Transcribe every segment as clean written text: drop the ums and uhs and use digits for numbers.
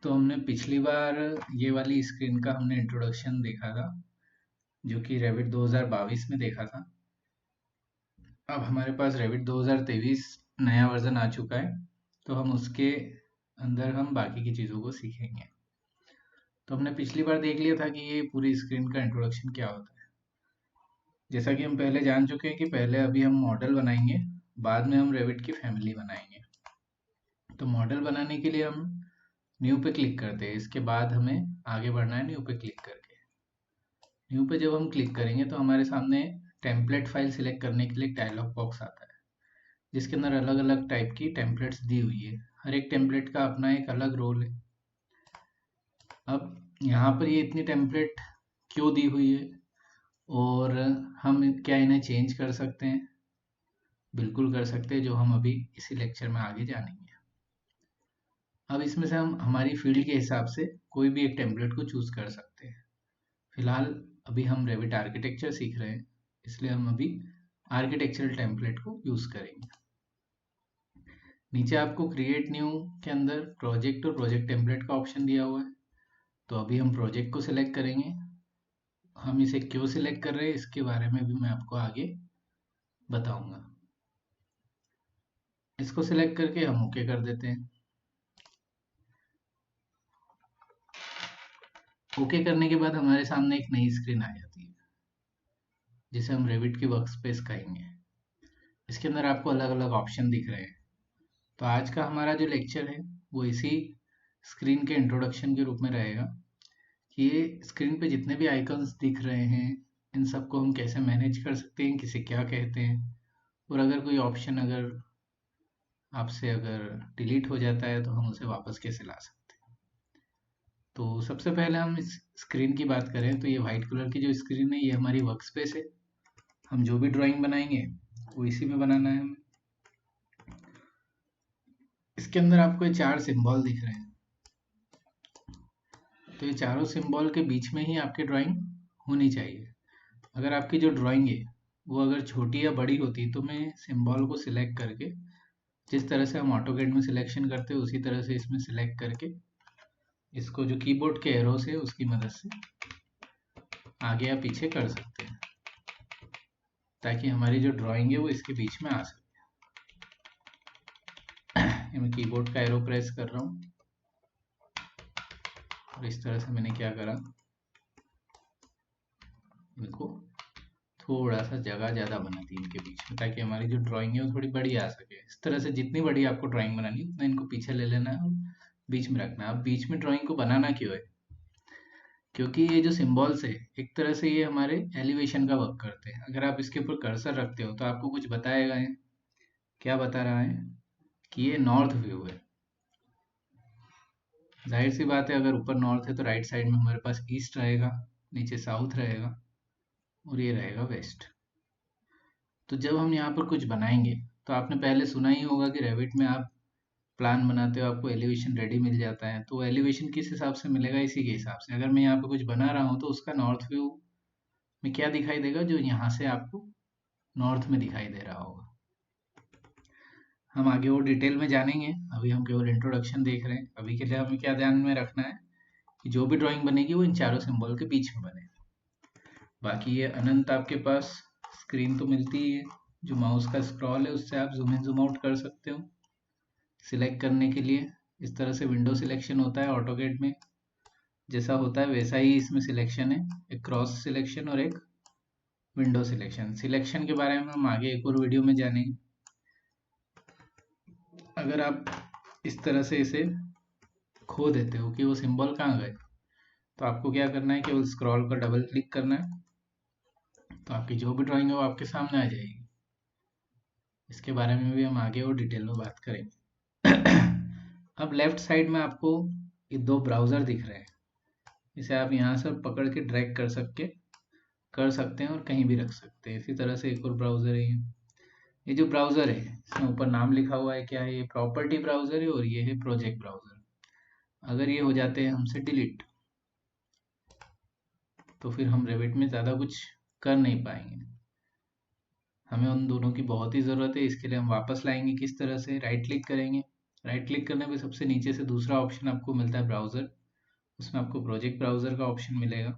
तो हमने पिछली बार ये वाली स्क्रीन का हमने इंट्रोडक्शन देखा था, जो कि रेविट 2022 में देखा था। अब हमारे पास रेविट 2023 नया वर्जन आ चुका है, तो हम उसके अंदर हम बाकी की चीज़ों को सीखेंगे। तो हमने पिछली बार देख लिया था कि ये पूरी स्क्रीन का इंट्रोडक्शन क्या होता है। जैसा कि हम पहले जान चुके हैं कि पहले अभी हम मॉडल बनाएंगे, बाद में हम रेविट की फैमिली बनाएंगे। तो मॉडल बनाने के लिए हम न्यू पे क्लिक करते हैं, इसके बाद हमें आगे बढ़ना है न्यू पे क्लिक करके। न्यू पे जब हम क्लिक करेंगे तो हमारे सामने टेम्पलेट फाइल सिलेक्ट करने के लिए एक डायलॉग बॉक्स आता है, जिसके अंदर अलग अलग टाइप की टेम्पलेट्स दी हुई है। हर एक टेम्पलेट का अपना एक अलग रोल है। अब यहाँ पर ये इतनी टेम्पलेट क्यों दी हुई है और हम क्या इन्हें चेंज कर सकते हैं? बिल्कुल कर सकते हैं, जो हम अभी इसी लेक्चर में आगे जानेंगे। अब इसमें से हम हमारी फील्ड के हिसाब से कोई भी एक टेम्पलेट को चूज कर सकते हैं। फिलहाल अभी हम रेविट आर्किटेक्चर सीख रहे हैं, इसलिए हम अभी आर्किटेक्चरल टेम्पलेट को यूज करेंगे। नीचे आपको क्रिएट न्यू के अंदर प्रोजेक्ट और प्रोजेक्ट टेम्पलेट का ऑप्शन दिया हुआ है। तो अभी हम प्रोजेक्ट को सिलेक्ट करेंगे। हम इसे क्यों सिलेक्ट कर रहे हैं इसके बारे में भी मैं आपको आगे बताऊंगा। इसको सिलेक्ट करके हम ओके कर देते हैं। ओके करने के बाद हमारे सामने एक नई स्क्रीन आ जाती है, जिसे हम रेविट की वर्कस्पेस कहेंगे। इसके अंदर आपको अलग अलग ऑप्शन दिख रहे हैं। तो आज का हमारा जो लेक्चर है वो इसी स्क्रीन के इंट्रोडक्शन के रूप में रहेगा कि ये स्क्रीन पे जितने भी आइकन्स दिख रहे हैं, इन सबको हम कैसे मैनेज कर सकते हैं, किसे क्या कहते हैं, और अगर कोई ऑप्शन अगर आपसे अगर डिलीट हो जाता है तो हम उसे वापस कैसे ला सकते हैं। तो सबसे पहले हम इस स्क्रीन की बात करें तो ये वाइट कलर की जो स्क्रीन है ये हमारी वर्क स्पेस है। हम जो भी ड्राइंग बनाएंगे वो इसी में बनाना है हमें। इसके अंदर आपको ये 4 सिंबल दिख रहे हैं। तो ये चारों सिंबल के बीच में ही आपकी ड्राइंग होनी चाहिए। अगर आपकी जो ड्राइंग है वो अगर छोटी या बड़ी होती तो मैं सिंबल को सिलेक्ट करके, जिस तरह से हम ऑटोकैड में सिलेक्शन करते हैं उसी तरह से इसमें सिलेक्ट करके इसको जो कीबोर्ड के एरोस है उसकी मदद से आगे या पीछे कर सकते हैं, ताकि हमारी जो ड्राइंग है वो इसके बीच में आ सके। मैं कीबोर्ड का एरो प्रेस कर रहा हूँ और इस तरह से मैंने क्या करा, इनको थोड़ा सा जगह ज़्यादा बना दी इनके बीच में, ताकि हमारी जो ड्राइंग है वो थोड़ी बड़ी आ सके। इस तरह से जितनी बड़ी आपको ड्राइंग बनानी है उतना इनको पीछे ले लेना है और बीच में रखना है। अब बीच में ड्राइंग को बनाना क्यों है? क्योंकि ये जो सिंबल्स है एक तरह से ये हमारे एलिवेशन का वर्क करते हैं। अगर आप इसके ऊपर कर्सर रखते हो तो आपको कुछ बताएगा है। क्या बता रहा है कि ये नॉर्थ व्यू है। जाहिर सी बात है, अगर ऊपर नॉर्थ है तो राइट साइड में हमारे पास ईस्ट रहेगा, नीचे साउथ रहेगा और ये रहेगा वेस्ट। तो जब हम यहाँ पर कुछ बनाएंगे तो आपने पहले सुना ही होगा कि रेविट में आप प्लान बनाते हो आपको एलिवेशन रेडी मिल जाता है। तो एलिवेशन किस हिसाब से मिलेगा? इसी के हिसाब से। अगर मैं यहाँ पे कुछ बना रहा हूँ तो उसका नॉर्थ व्यू में क्या दिखाई देगा? जो यहाँ से आपको नॉर्थ में दिखाई दे रहा होगा। हम आगे और डिटेल में जानेंगे, अभी हम केवल इंट्रोडक्शन देख रहे हैं। अभी के लिए हमें क्या ध्यान में रखना है कि जो भी ड्राइंग बनेगी वो इन चारों सिंबल के बीच में बने। बाकी ये अनंत आपके पास स्क्रीन तो मिलती ही है। जो माउस का स्क्रॉल है उससे आप जूम इन जूम आउट कर सकते हो सिलेक्ट करने के लिए। इस तरह से विंडो सिलेक्शन होता है ऑटोकैड में, जैसा होता है वैसा ही इसमें सिलेक्शन है, एक क्रॉस सिलेक्शन और एक विंडो सिलेक्शन। सिलेक्शन के बारे में हम आगे एक और वीडियो में जानेंगे। अगर आप इस तरह से इसे खो देते हो कि वो सिंबल कहाँ गए, तो आपको क्या करना है, केवल स्क्रॉल पर डबल क्लिक करना है, तो आपकी जो भी ड्राइंग है वो आपके सामने आ जाएगी। इसके बारे में भी हम आगे और डिटेल में बात करेंगे। अब लेफ्ट साइड में आपको ये 2 ब्राउज़र दिख रहे हैं। इसे आप यहाँ से पकड़ के ड्रैग कर सकते हैं और कहीं भी रख सकते हैं। इसी तरह से एक और ब्राउज़र है ये जो ब्राउज़र है इसमें ऊपर नाम लिखा हुआ है, क्या है ये? प्रॉपर्टी ब्राउज़र है और ये है प्रोजेक्ट ब्राउज़र। अगर ये हो जाते हैं हमसे डिलीट तो फिर हम रेविट में ज़्यादा कुछ कर नहीं पाएंगे। हमें उन दोनों की बहुत ही ज़रूरत है। इसके लिए हम वापस लाएंगे किस तरह से? राइट क्लिक करेंगे, राइट क्लिक करने पे सबसे नीचे से दूसरा ऑप्शन आपको मिलता है ब्राउज़र, उसमें आपको प्रोजेक्ट ब्राउज़र का ऑप्शन मिलेगा।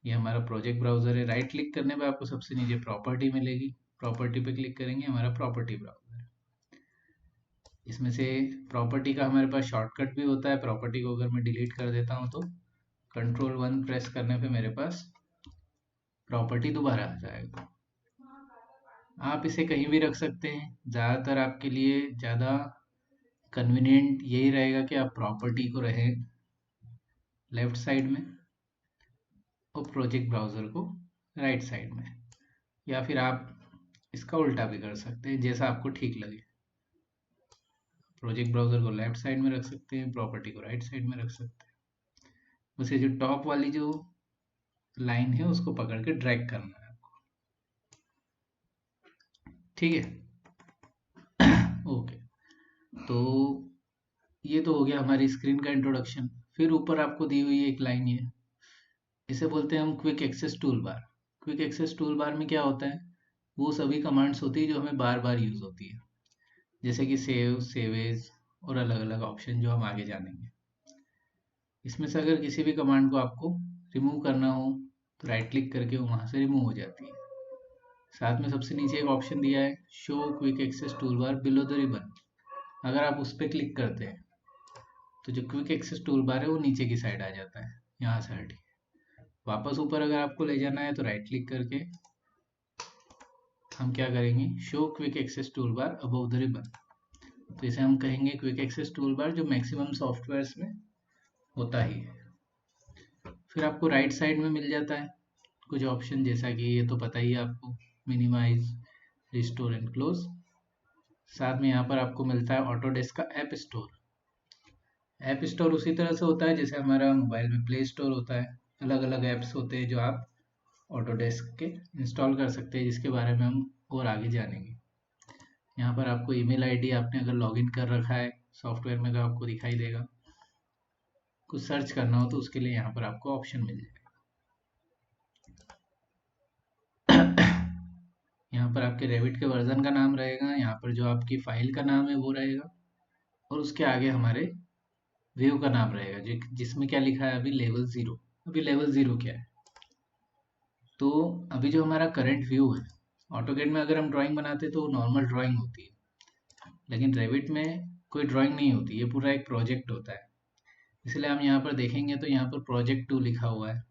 ये हमारा प्रोजेक्ट ब्राउज़र है। राइट क्लिक करने पे आपको सबसे नीचे प्रॉपर्टी मिलेगी, प्रॉपर्टी पे क्लिक करेंगे, हमारा प्रॉपर्टी ब्राउज़र। इसमें से प्रॉपर्टी का हमारे पास शॉर्टकट भी होता है। प्रॉपर्टी को अगर मैं डिलीट कर देता हूँ तो Ctrl+1 प्रेस करने पे मेरे पास प्रॉपर्टी दोबारा आ जाएगा। आप इसे कहीं भी रख सकते हैं। ज़्यादातर आपके लिए ज़्यादा कन्वीनियंट यही रहेगा कि आप प्रॉपर्टी को रहे लेफ्ट साइड में और प्रोजेक्ट ब्राउज़र को राइट साइड में, या फिर आप इसका उल्टा भी कर सकते हैं, जैसा आपको ठीक लगे। प्रोजेक्ट ब्राउज़र को लेफ्ट साइड में रख सकते हैं, प्रॉपर्टी को राइट साइड में रख सकते हैं। उसे जो टॉप वाली जो लाइन है उसको पकड़ के ड्रैग करना है आपको, ठीक है। ओके, तो ये तो हो गया हमारी स्क्रीन का इंट्रोडक्शन। फिर ऊपर आपको दी हुई एक लाइन है, इसे बोलते हैं हम quick access toolbar. Quick access toolbar में क्या होता है, वो सभी कमांड्स होती है जो हमें बार बार यूज़ होती है, जैसे कि सेव, सेवेज और अलग अलग ऑप्शन जो हम आगे जानेंगे। इसमें से अगर किसी भी कमांड को आपको रिमूव करना हो तो राइट क्लिक करके वो वहाँ से रिमूव हो जाती है। साथ में सबसे नीचे एक ऑप्शन दिया है, show quick access toolbar below the ribbon. अगर आप उस पर क्लिक करते हैं तो जो क्विक एक्सेस टूल बार है वो नीचे की साइड आ जाता है, यहाँ से हट के। वापस ऊपर अगर आपको ले जाना है तो राइट क्लिक करके हम क्या करेंगे, show quick access toolbar above the ribbon. तो इसे हम कहेंगे क्विक एक्सेस टूल बार, जो मैक्सिमम सॉफ्टवेयर्स में होता ही है। फिर आपको राइट साइड में मिल जाता है कुछ ऑप्शन, जैसा कि ये तो पता ही है आपको, मिनिमाइज, रिस्टोर एंड क्लोज। साथ में यहाँ पर आपको मिलता है ऑटोडेस्क का ऐप स्टोर। ऐप स्टोर उसी तरह से होता है जैसे हमारा मोबाइल में प्ले स्टोर होता है। अलग अलग ऐप्स होते हैं जो आप ऑटोडेस्क के इंस्टॉल कर सकते हैं, जिसके बारे में हम और आगे जानेंगे। यहाँ पर आपको ईमेल आईडी आपने अगर लॉगिन कर रखा है सॉफ्टवेयर में तो आपको दिखाई देगा। कुछ सर्च करना हो तो उसके लिए यहाँ पर आपको ऑप्शन मिल जाएगा। यहाँ पर आपके रेविट के वर्जन का नाम रहेगा, यहाँ पर जो आपकी फाइल का नाम है वो रहेगा, और उसके आगे हमारे व्यू का नाम रहेगा, जिसमें क्या लिखा है अभी, लेवल 0। अभी लेवल 0 क्या है, तो अभी जो हमारा करंट व्यू है, ऑटोकैड में अगर हम ड्राइंग बनाते तो नॉर्मल ड्राइंग होती है, लेकिन रेविट में कोई ड्राइंग नहीं होती, ये पूरा एक प्रोजेक्ट होता है। इसलिए हम यहाँ पर देखेंगे तो यहाँ पर प्रोजेक्ट 2 लिखा हुआ है।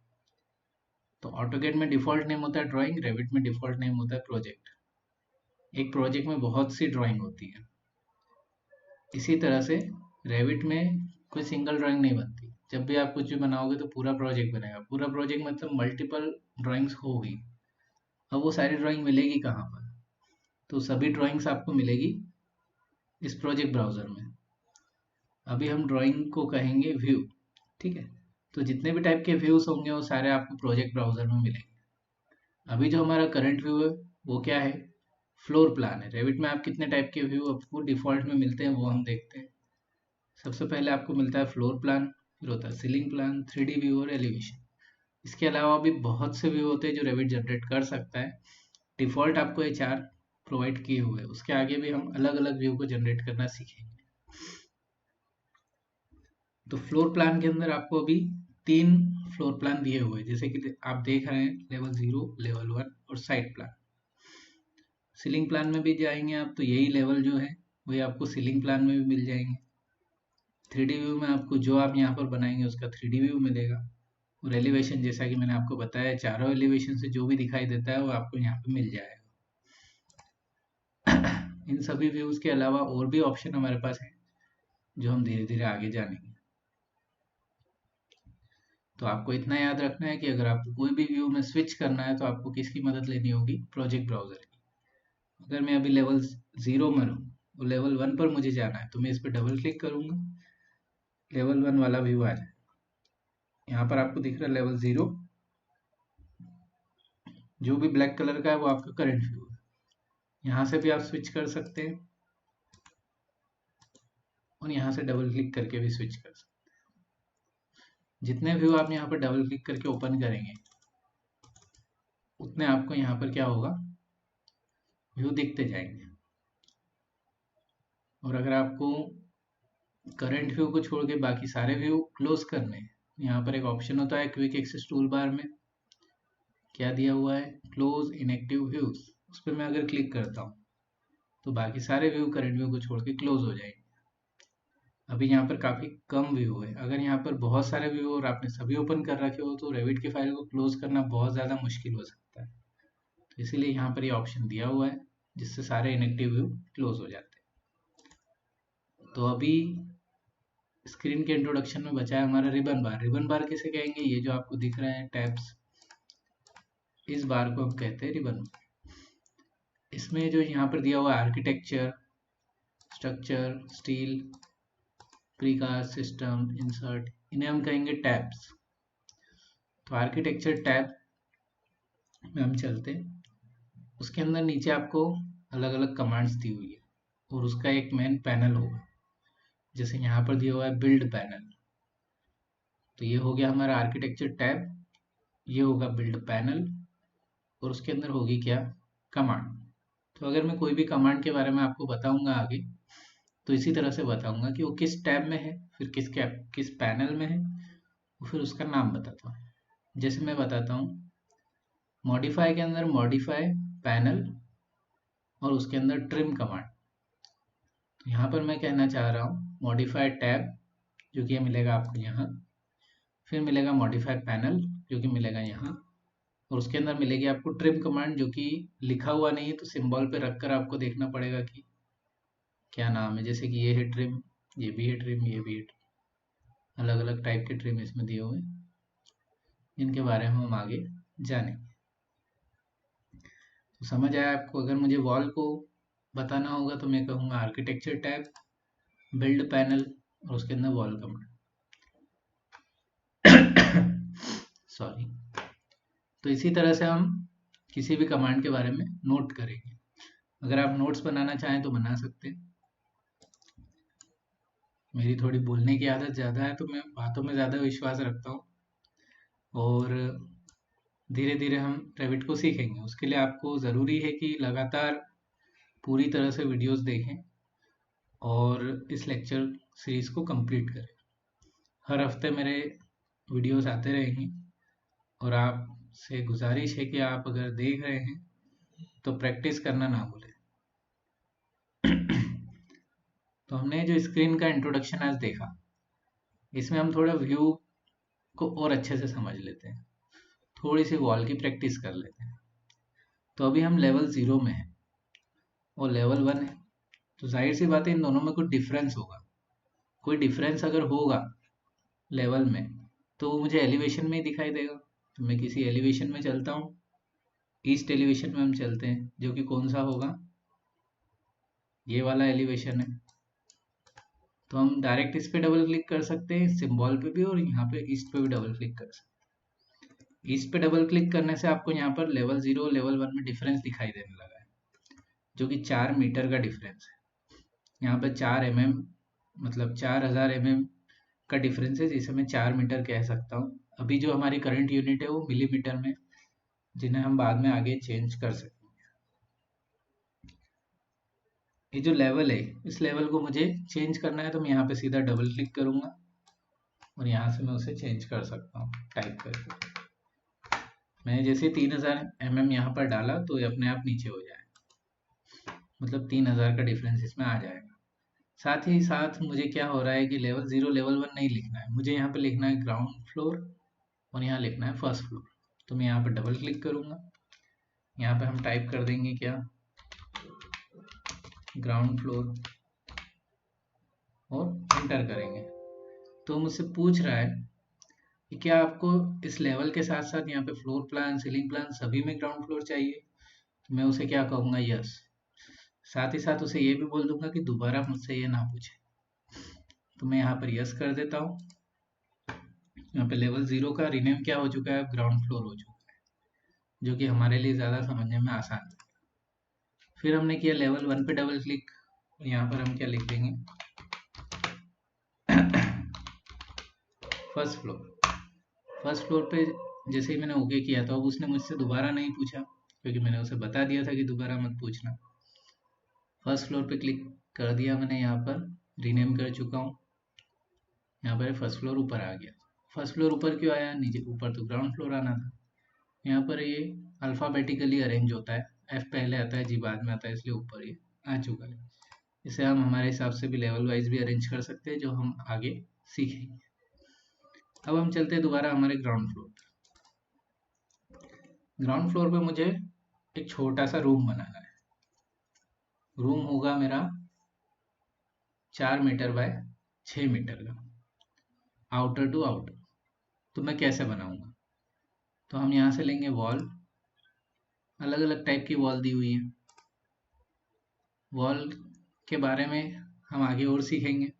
तो ऑटोकैड में डिफ़ॉल्ट नेम होता है ड्राइंग, रेविट में डिफ़ॉल्ट नेम होता है प्रोजेक्ट। एक प्रोजेक्ट में बहुत सी ड्राइंग होती है। इसी तरह से रेविट में कोई सिंगल ड्राइंग नहीं बनती। जब भी आप कुछ भी बनाओगे तो पूरा प्रोजेक्ट बनेगा। पूरा प्रोजेक्ट मतलब मल्टीपल ड्राइंग्स होगी। अब वो सारी ड्राइंग मिलेगी कहाँ पर, तो सभी ड्राइंग्स आपको मिलेगी इस प्रोजेक्ट ब्राउज़र में। अभी हम ड्राइंग को कहेंगे व्यू, ठीक है। तो जितने भी टाइप के व्यूज़ होंगे वो सारे आपको प्रोजेक्ट ब्राउज़र में मिलेंगे। अभी जो हमारा करंट व्यू है वो क्या है, फ्लोर प्लान है। रेविट में आप कितने टाइप के व्यू आपको डिफ़ॉल्ट में मिलते हैं वो हम देखते हैं। सबसे पहले आपको मिलता है फ्लोर प्लान, फिर होता है सीलिंग प्लान, 3D व्यू और एलिवेशन। इसके अलावा भी बहुत से व्यू होते हैं जो रेविट जनरेट कर सकता है। डिफ़ॉल्ट आपको ये 4 प्रोवाइड किए हुए हैं, उसके आगे भी हम अलग अलग व्यू को जनरेट करना सीखेंगे। तो फ्लोर प्लान के अंदर आपको अभी 3 फ्लोर प्लान दिए हुए हैं, जैसे कि आप देख रहे हैं, लेवल 0, लेवल 1 और साइड प्लान। सीलिंग प्लान में भी जाएंगे आप तो यही लेवल जो है वही आपको सीलिंग प्लान में भी मिल जाएंगे। 3D व्यू में आपको जो आप यहाँ पर बनाएंगे उसका 3D व्यू मिलेगा। और एलिवेशन, जैसा कि मैंने आपको बताया, चारों एलिवेशन से जो भी दिखाई देता है वो आपको यहाँ पे मिल जाएगा। इन सभी व्यूज के अलावा और भी ऑप्शन हमारे पास है जो हम धीरे धीरे आगे जानेंगे। तो आपको इतना याद रखना है कि अगर आपको कोई भी व्यू में स्विच करना है तो आपको किसकी मदद लेनी होगी, प्रोजेक्ट ब्राउजर की। अगर मैं अभी लेवल 0 में हूँ और लेवल 1 पर मुझे जाना है तो मैं इस पर डबल क्लिक करूंगा, लेवल 1 वाला व्यू आ जाए। यहाँ पर आपको दिख रहा है लेवल 0, जो भी ब्लैक कलर का है वो आपका करंट व्यू है। यहाँ से भी आप स्विच कर सकते हैं और यहाँ से डबल क्लिक करके भी स्विच कर सकते हैं। जितने व्यू आप यहाँ पर डबल क्लिक करके ओपन करेंगे उतने आपको यहाँ पर क्या होगा, व्यू दिखते जाएंगे। और अगर आपको करंट व्यू को छोड़ के बाकी सारे व्यू क्लोज करने हैं, यहाँ पर एक ऑप्शन होता है क्विक एक्सेस टूल बार में, क्या दिया हुआ है, क्लोज इनएक्टिव व्यूज। उस पर मैं अगर क्लिक करता हूँ तो बाकी सारे व्यू करंट व्यू को छोड़ के क्लोज हो जाएंगे। अभी यहाँ पर काफ़ी कम व्यू है। अगर यहाँ पर बहुत सारे व्यू और आपने सभी ओपन कर रखे हो तो रेविट की फाइल को क्लोज करना बहुत ज़्यादा मुश्किल हो सकता है। तो इसीलिए यहाँ पर ये ऑप्शन दिया हुआ है जिससे सारे इनएक्टिव व्यू क्लोज हो जाते हैं। तो अभी स्क्रीन के इंट्रोडक्शन में बचा है हमारा रिबन बार। रिबन बार किसे कहेंगे, ये जो आपको दिख रहे हैं टैब्स, इस बार को हम कहते हैं रिबन बार। इसमें जो यहाँ पर दिया हुआ है architecture, structure, steel, precast, system, insert, इन्हें हम कहेंगे टैब्स। तो आर्किटेक्चर टैब में हम चलते हैं। उसके अंदर नीचे आपको अलग अलग कमांड्स दी हुई है और उसका एक मेन पैनल होगा। जैसे यहाँ पर दिया हुआ है बिल्ड पैनल, तो ये हो गया हमारा आर्किटेक्चर टैब, ये होगा बिल्ड पैनल और उसके अंदर होगी क्या, कमांड। तो अगर मैं कोई भी कमांड के बारे में आपको बताऊंगा आगे तो इसी तरह से बताऊंगा कि वो किस टैब में है, फिर किस पैनल में है, फिर उसका नाम बताता हूँ। जैसे मैं बताता हूँ मॉडिफाई के अंदर मॉडिफाई पैनल और उसके अंदर ट्रिम कमांड। तो यहाँ पर मैं कहना चाह रहा हूँ मॉडिफाई टैब जो कि मिलेगा आपको यहाँ, फिर मिलेगा मॉडिफाई पैनल जो कि मिलेगा यहाँ, और उसके अंदर मिलेगी आपको ट्रिम कमांड जो कि लिखा हुआ नहीं है तो सिंबल पे रखकर आपको देखना पड़ेगा कि क्या नाम है। जैसे कि ये है ट्रिम, ये भी है ट्रिम, ये भी है ट्रिम, अलग अलग टाइप के ट्रिम इसमें दिए हुए हैं, इनके बारे में हम आगे जानेंगे। तो समझ आया आपको। अगर मुझे वॉल को बताना होगा तो मैं कहूँगा आर्किटेक्चर टैब, बिल्ड पैनल और उसके अंदर वॉल कमांड। सॉरी। तो इसी तरह से हम किसी भी कमांड के बारे में नोट करेंगे। अगर आप नोट्स बनाना चाहें तो बना सकते हैं। मेरी थोड़ी बोलने की आदत ज़्यादा है तो मैं बातों में ज़्यादा विश्वास रखता हूँ और धीरे धीरे हम रेविट को सीखेंगे। उसके लिए आपको ज़रूरी है कि लगातार पूरी तरह से वीडियोस देखें और इस लेक्चर सीरीज़ को कंप्लीट करें। हर हफ्ते मेरे वीडियोस आते रहेंगे और आपसे गुजारिश है कि आप अगर देख रहे हैं तो प्रैक्टिस करना ना भूलें। तो हमने जो स्क्रीन का इंट्रोडक्शन आज देखा, इसमें हम थोड़ा व्यू को और अच्छे से समझ लेते हैं, थोड़ी सी वॉल की प्रैक्टिस कर लेते हैं। तो अभी हम लेवल 0 में हैं और लेवल 1 है, तो जाहिर सी बात है इन दोनों में कुछ डिफरेंस होगा। कोई डिफरेंस अगर होगा लेवल में तो वो मुझे एलिवेशन में ही दिखाई देगा। तो मैं किसी एलिवेशन में चलता हूँ, ईस्ट एलिवेशन में हम चलते हैं जो कि कौन सा होगा, ये वाला एलिवेशन है। तो हम डायरेक्ट इस पे डबल क्लिक कर सकते हैं, सिंबल पे भी, और यहाँ पे ईस्ट पे भी डबल क्लिक कर सकते हैं। ईस्ट पे डबल क्लिक करने से आपको यहाँ पर लेवल 0 लेवल 1 में डिफरेंस दिखाई देने लगा है, जो कि 4 मीटर का डिफरेंस है। यहाँ पर 4 mm मतलब 4000 mm का डिफरेंस है, जिसे मैं 4 मीटर कह सकता हूँ। अभी जो हमारी करंट यूनिट है वो मिलीमीटर में, जिन्हें हम बाद में आगे चेंज कर सकते हैं। ये जो लेवल है, इस लेवल को मुझे चेंज करना है तो मैं यहाँ पे सीधा डबल क्लिक करूँगा और यहाँ से मैं उसे चेंज कर सकता हूँ टाइप करके। मैंने जैसे 3000 mm यहाँ पर डाला तो ये अपने आप नीचे हो जाए, मतलब 3000 का डिफरेंस इसमें आ जाएगा। साथ ही साथ मुझे क्या हो रहा है कि लेवल 0 लेवल 1 नहीं लिखना है, मुझे यहाँ पे लिखना है ग्राउंड फ्लोर और यहाँ लिखना है फर्स्ट फ्लोर। तो मैं यहाँ पर डबल क्लिक करूँगा, यहाँ पे हम टाइप कर देंगे क्या, ग्राउंड फ्लोर, और एंटर करेंगे। तो मुझसे पूछ रहा है कि क्या आपको इस लेवल के साथ साथ यहाँ पे फ्लोर प्लान, सीलिंग प्लान सभी में ग्राउंड फ्लोर चाहिए। तो मैं उसे क्या कहूँगा, यस। साथ ही साथ उसे ये भी बोल दूंगा कि दोबारा मुझसे ये ना पूछे। तो मैं यहाँ पर यस कर देता हूँ। यहाँ पे लेवल 0 का रीनेम क्या हो चुका है, ग्राउंड फ्लोर हो चुका है, जो कि हमारे लिए ज़्यादा समझने में आसान है। फिर हमने किया लेवल 1 पे डबल क्लिक, यहाँ पर हम क्या लिख देंगे, फर्स्ट फ्लोर। फर्स्ट फ्लोर पे जैसे ही मैंने ओके किया तो अब उसने मुझसे दोबारा नहीं पूछा, क्योंकि मैंने उसे बता दिया था कि दोबारा मत पूछना। फर्स्ट फ्लोर पे क्लिक कर दिया मैंने, यहाँ पर रीनेम कर चुका हूँ। यहाँ पर फर्स्ट फ्लोर ऊपर आ गया। फर्स्ट फ्लोर ऊपर क्यों आया, नीचे ऊपर तो ग्राउंड फ्लोर आना था। यहाँ पर ये अल्फ़ाबेटिकली अरेंज होता है, एफ पहले आता है जी बाद में आता है, इसलिए ऊपर ये आ चुका है। इसे हम हमारे हिसाब से भी लेवल वाइज भी अरेंज कर सकते हैं, जो हम आगे सीखेंगे। अब हम चलते हैं दोबारा हमारे ग्राउंड फ्लोर पर। ग्राउंड फ्लोर पे मुझे एक छोटा सा रूम बनाना है। रूम होगा मेरा 4 मीटर बाय 6 मीटर का, आउटर टू आउटर। तो मैं कैसे बनाऊंगा, तो हम यहाँ से लेंगे वॉल। अलग अलग टाइप की वॉल दी हुई है। वॉल के बारे में हम आगे और सीखेंगे।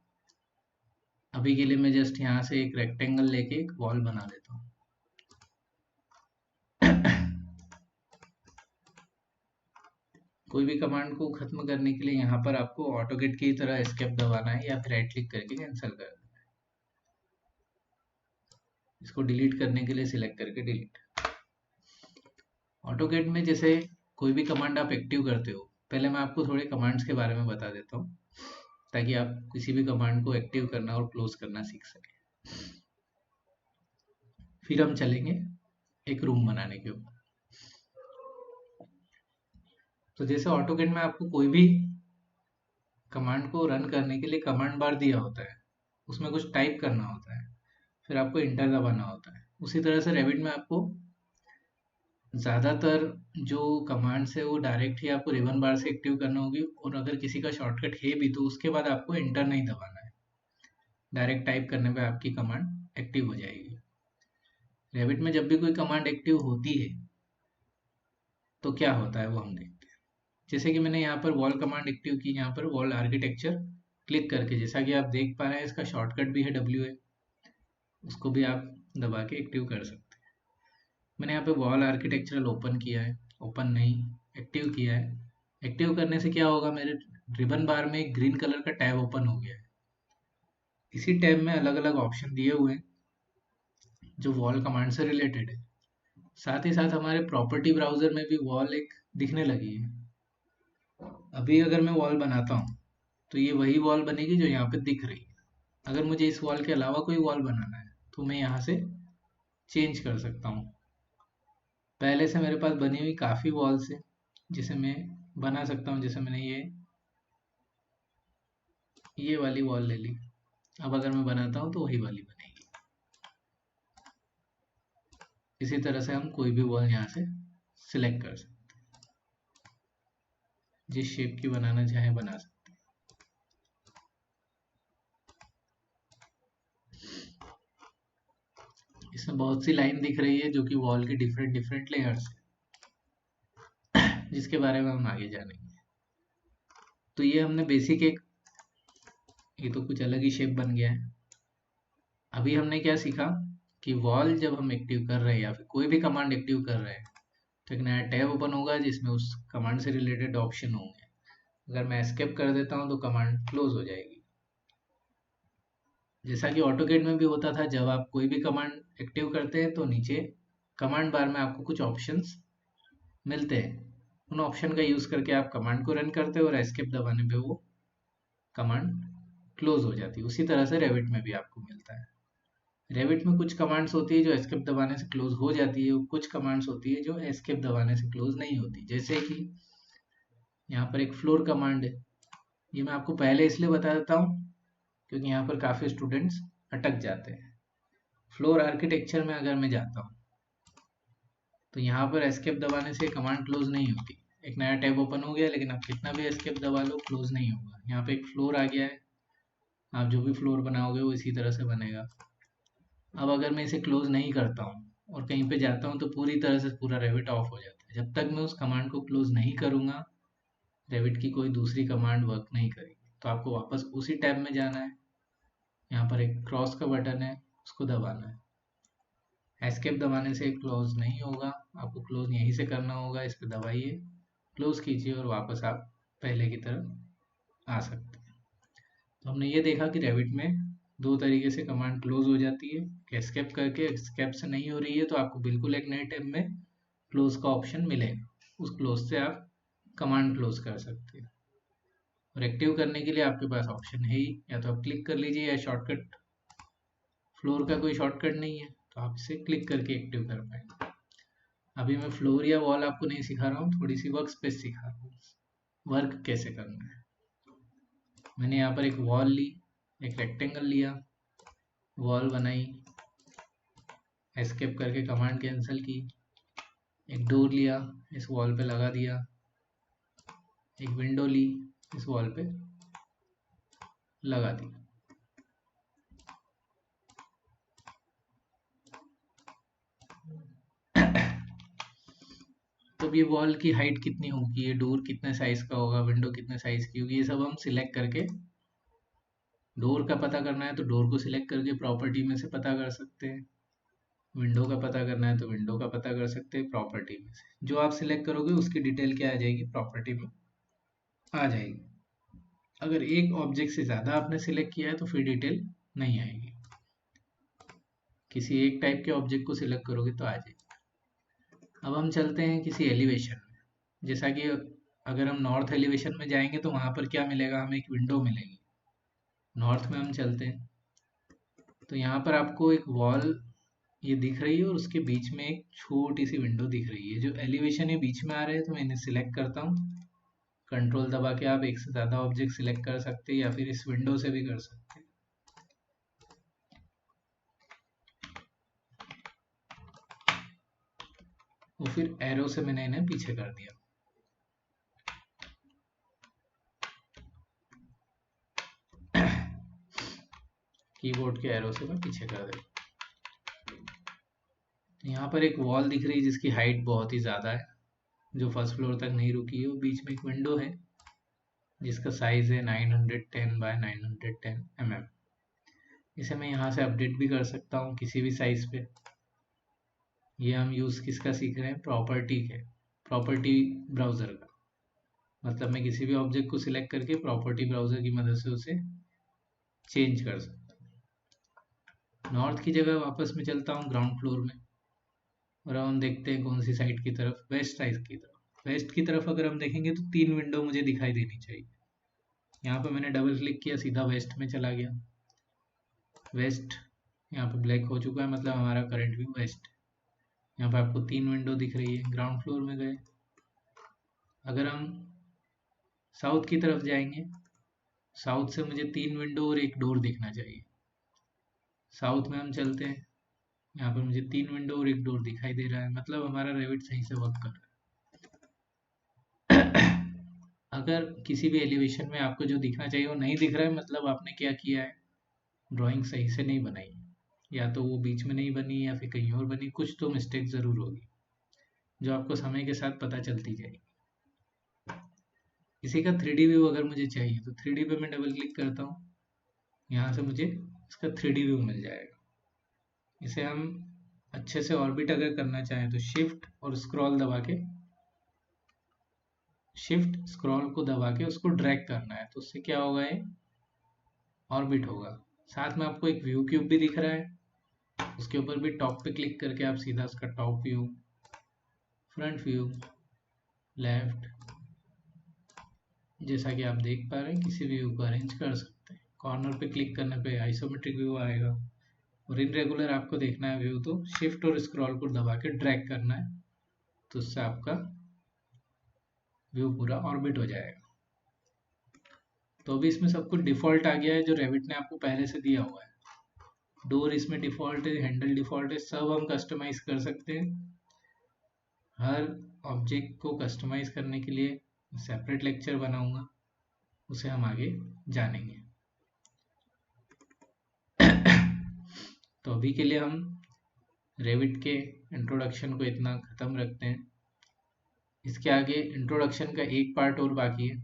अभी के लिए मैं जस्ट यहाँ से एक रेक्टेंगल लेके एक वॉल बना देता हूँ। कोई भी कमांड को खत्म करने के लिए यहाँ पर आपको ऑटोकेट की तरह एस्केप दबाना है या फिर राइट क्लिक करके कैंसिल कर देना है। इसको डिलीट करने के लिए सिलेक्ट करके डिलीट। ऑटोकेट में जैसे कोई भी कमांड आप एक्टिव करते हो, पहले मैं आपको थोड़े कमांड्स के बारे में बता देता हूँ ताकि आप किसी भी कमांड को एक्टिव करना और क्लोज करना सीख सकें। फिर हम चलेंगे एक रूम बनाने के ऊपर। तो जैसे ऑटोकेट में आपको कोई भी कमांड को रन करने के लिए कमांड बार दिया होता है, उसमें कुछ टाइप करना होता है, फिर आपको इंटर दबाना होता है। उसी तरह से रेविट में आपको ज़्यादातर जो कमांड्स है वो डायरेक्ट ही आपको रिबन बार से एक्टिव करना होगी, और अगर किसी का शॉर्टकट है भी तो उसके बाद आपको इंटर नहीं दबाना है। डायरेक्ट टाइप करने पे आपकी कमांड एक्टिव हो जाएगी। रेविट में जब भी कोई कमांड एक्टिव होती है तो क्या होता है वो हम देखते हैं। जैसे कि मैंने यहाँ पर वॉल कमांड एक्टिव की, यहाँ पर वॉल आर्किटेक्चर क्लिक करके, जैसा कि आप देख पा रहे हैं इसका शॉर्टकट भी है WA, उसको भी आप दबा के एक्टिव कर सकते हैं। मैंने यहाँ पे वॉल आर्किटेक्चरल ओपन किया है, ओपन नहीं एक्टिव किया है। एक्टिव करने से क्या होगा, मेरे रिबन बार में एक ग्रीन कलर का टैब ओपन हो गया है। इसी टैब में अलग अलग ऑप्शन दिए हुए हैं जो वॉल कमांड से रिलेटेड है। साथ ही साथ हमारे प्रॉपर्टी ब्राउजर में भी वॉल एक दिखने लगी है। अभी अगर मैं वॉल बनाता हूँ तो ये वही वॉल बनेगी जो यहाँ पे दिख रही है। अगर मुझे इस वॉल के अलावा कोई वॉल बनाना है तो मैं यहाँ से चेंज कर सकता हूँ। पहले से मेरे पास बनी हुई काफ़ी वॉल्स है जिसे मैं बना सकता हूँ। जैसे मैंने ये वाली वॉल ले ली, अब अगर मैं बनाता हूँ तो वही वाली बनेगी। इसी तरह से हम कोई भी वॉल यहाँ से सिलेक्ट कर सकते हैं, जिस शेप की बनाना चाहे बना सकते हैं। इसमें बहुत सी लाइन दिख रही है जो कि वॉल के डिफरेंट डिफरेंट लेयर्स है, जिसके बारे में हम आगे जानेंगे। तो ये हमने बेसिक एक, ये तो कुछ अलग ही शेप बन गया है। अभी हमने क्या सीखा कि वॉल जब हम एक्टिव कर रहे हैं या फिर कोई भी कमांड एक्टिव कर रहे हैं तो एक नया टैब ओपन होगा जिसमें उस कमांड से रिलेटेड ऑप्शन होंगे। अगर मैं एस्केप कर देता हूँ तो कमांड क्लोज हो जाएगी। जैसा कि ऑटोकेड में भी होता था, जब आप कोई भी कमांड एक्टिव करते हैं तो नीचे कमांड बार में आपको कुछ ऑप्शंस मिलते हैं। उन ऑप्शन का यूज़ करके आप कमांड को रन करते हो और एस्केप दबाने पे वो कमांड क्लोज हो जाती है। उसी तरह से रेविट में भी आपको मिलता है। रेविट में कुछ कमांड्स होती है जो एस्केप दबाने से क्लोज हो जाती है, और कुछ कमांड्स होती है जो एस्केप दबाने से क्लोज नहीं होती। जैसे कि यहाँ पर एक फ्लोर कमांड है, ये मैं आपको पहले इसलिए बता देता हूँ क्योंकि यहाँ पर काफ़ी स्टूडेंट्स अटक जाते हैं। फ्लोर आर्किटेक्चर में अगर मैं जाता हूँ तो यहाँ पर एस्केप दबाने से कमांड क्लोज नहीं होती। एक नया टैब ओपन हो गया लेकिन आप कितना भी एस्केप दबा लो क्लोज नहीं होगा। यहाँ पे एक फ्लोर आ गया है, आप जो भी फ्लोर बनाओगे वो इसी तरह से बनेगा। अब अगर मैं इसे क्लोज नहीं करता हूँ और कहीं पे जाता हूँ तो पूरी तरह से पूरा रेविट ऑफ हो जाता है। जब तक मैं उस कमांड को क्लोज नहीं करूँगा रेविट की कोई दूसरी कमांड वर्क नहीं करेगी। तो आपको वापस उसी टैब में जाना है, यहाँ पर एक क्रॉस का बटन है उसको दबाना है। एस्केप दबाने से क्लोज नहीं होगा, आपको क्लोज यहीं से करना होगा। इस पर दबाइए, क्लोज कीजिए और वापस आप पहले की तरफ आ सकते हैं। तो हमने ये देखा कि रेविट में दो तरीके से कमांड क्लोज हो जाती है। एस्केप करके, एस्केप से नहीं हो रही है तो आपको बिल्कुल एक नए टैब में क्लोज का ऑप्शन मिलेगा, उस क्लोज से आप कमांड क्लोज कर सकते हैं। और एक्टिव करने के लिए आपके पास ऑप्शन है ही, या तो आप क्लिक कर लीजिए, या शॉर्टकट, फ्लोर का कोई शॉर्टकट नहीं है तो आप इसे क्लिक करके एक्टिव कर पाएंगे। अभी मैं फ्लोर या वॉल आपको नहीं सिखा रहा हूँ, थोड़ी सी वर्क स्पेस सिखा रहा हूँ, वर्क कैसे करना है। मैंने यहाँ पर एक वॉल ली, एक रेक्टेंगल लिया, वॉल बनाई, एस्केप करके कमांड कैंसिल की, एक डोर लिया, इस वॉल पे लगा दिया, एक विंडो ली, इस वॉल पे लगा दी। तो ये वॉल की हाइट कितनी होगी, ये डोर कितने साइज का होगा, विंडो कितने साइज की होगी, ये सब हम सिलेक्ट करके, डोर का पता करना है तो डोर को सिलेक्ट करके प्रॉपर्टी में से पता कर सकते हैं, विंडो का पता करना है तो विंडो का पता कर सकते हैं प्रॉपर्टी में से। जो आप सिलेक्ट करोगे उसकी डिटेल क्या आ जाएगी, प्रॉपर्टी में आ जाएगी। अगर एक ऑब्जेक्ट से ज़्यादा आपने सिलेक्ट किया है तो फिर डिटेल नहीं आएगी, किसी एक टाइप के ऑब्जेक्ट को सिलेक्ट करोगे तो आ जाएगी। अब हम चलते हैं किसी एलिवेशन में, जैसा कि अगर हम नॉर्थ एलिवेशन में जाएंगे तो वहाँ पर क्या मिलेगा, हमें एक विंडो मिलेगी। नॉर्थ में हम चलते हैं तो यहाँ पर आपको एक वॉल ये दिख रही है और उसके बीच में एक छोटी सी विंडो दिख रही है। जो एलिवेशन है बीच में आ रहे हैं तो मैं इन्हें सिलेक्ट करता हूँ, कंट्रोल दबा के आप एक से ज़्यादा ऑब्जेक्ट सिलेक्ट कर सकते हैं या फिर इस विंडो से भी कर सकते हैं। और फिर एरो से मैंने इन्हें पीछे कर दिया। कीबोर्ड के एरो से मैं पीछे कर देता। यहाँ पर एक वॉल दिख रही है जिसकी हाइट बहुत ही ज़्यादा है, जो फर्स्ट फ्लोर तक नहीं रुकी है। बीच में एक विंडो है जिसका साइज है 910 बाय 910 mm। इसे मैं यहाँ से अपडेट भी कर सकता हूँ किसी भी साइज पे। ये हम यूज़ किसका सीख रहे हैं, प्रॉपर्टी के, प्रॉपर्टी ब्राउज़र का। मतलब मैं किसी भी ऑब्जेक्ट को सिलेक्ट करके प्रॉपर्टी ब्राउज़र की मदद से उसे चेंज कर सकता हूँ। नॉर्थ की जगह वापस मैं चलता हूँ ग्राउंड फ्लोर में, और अब हम देखते हैं कौन सी साइड की तरफ, वेस्ट साइड की तरफ। वेस्ट की तरफ अगर हम देखेंगे तो 3 विंडो मुझे दिखाई देनी चाहिए। यहाँ पे मैंने डबल क्लिक किया, सीधा वेस्ट में चला गया। वेस्ट यहाँ पे ब्लैक हो चुका है, मतलब हमारा करंट व्यू वेस्ट। यहाँ पे आपको 3 विंडो दिख रही है। ग्राउंड फ्लोर में गए, अगर हम साउथ की तरफ जाएंगे, साउथ से मुझे 3 विंडो और एक डोर दिखना चाहिए। साउथ में हम चलते हैं, यहाँ पर मुझे 3 विंडो और एक डोर दिखाई दे रहा है, मतलब हमारा रेविट सही से वर्क कर रहा है। अगर किसी भी एलिवेशन में आपको जो दिखना चाहिए वो नहीं दिख रहा है, मतलब आपने क्या किया है, ड्राइंग सही से नहीं बनाई, या तो वो बीच में नहीं बनी या फिर कहीं और बनी, कुछ तो मिस्टेक ज़रूर होगी जो आपको समय के साथ पता चलती जाएगी। इसी का 3D व्यू अगर मुझे चाहिए तो 3D पे मैं डबल क्लिक करता हूँ, यहाँ से मुझे इसका 3D व्यू मिल जाएगा। इसे हम अच्छे से ऑर्बिट अगर करना चाहें तो शिफ्ट और स्क्रॉल दबा के, शिफ्ट स्क्रॉल को दबा के उसको ड्रैग करना है, तो उससे क्या होगा, ये ऑर्बिट होगा। साथ में आपको एक व्यू क्यूब भी दिख रहा है, उसके ऊपर भी टॉप पे क्लिक करके आप सीधा उसका top view, front view, left, जैसा कि आप देख पा रहे हैं किसी भी व्यू को अरेंज कर सकते हैं। कॉर्नर पे क्लिक करने पे आइसोमेट्रिक व्यू आएगा। और इन रेगुलर आपको देखना है व्यू तो शिफ्ट और स्क्रॉल को दबा के ड्रैग करना है, तो उससे आपका व्यू पूरा ऑर्बिट हो जाएगा। तो अभी इसमें सब कुछ डिफ़ॉल्ट आ गया है जो रेविट ने आपको पहले से दिया हुआ है। डोर इसमें डिफ़ॉल्ट है, हैंडल डिफ़ॉल्ट है, सब हम कस्टमाइज़ कर सकते हैं। हर ऑब्जेक्ट को कस्टमाइज़ करने के लिए सेपरेट लेक्चर बनाऊंगा, उसे हम आगे जानेंगे। तो अभी के लिए हम रेविट के इंट्रोडक्शन को इतना ख़त्म रखते हैं। इसके आगे इंट्रोडक्शन का एक पार्ट और बाकी है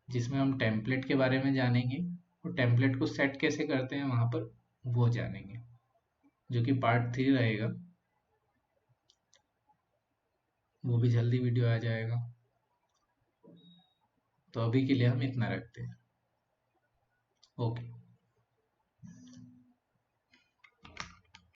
जिसमें हम टेम्पलेट के बारे में जानेंगे, और टेम्पलेट को सेट कैसे करते हैं वहाँ पर वो जानेंगे, जो कि पार्ट 3 रहेगा। वो भी जल्दी वीडियो आ जाएगा। तो अभी के लिए हम इतना रखते हैं। ओके।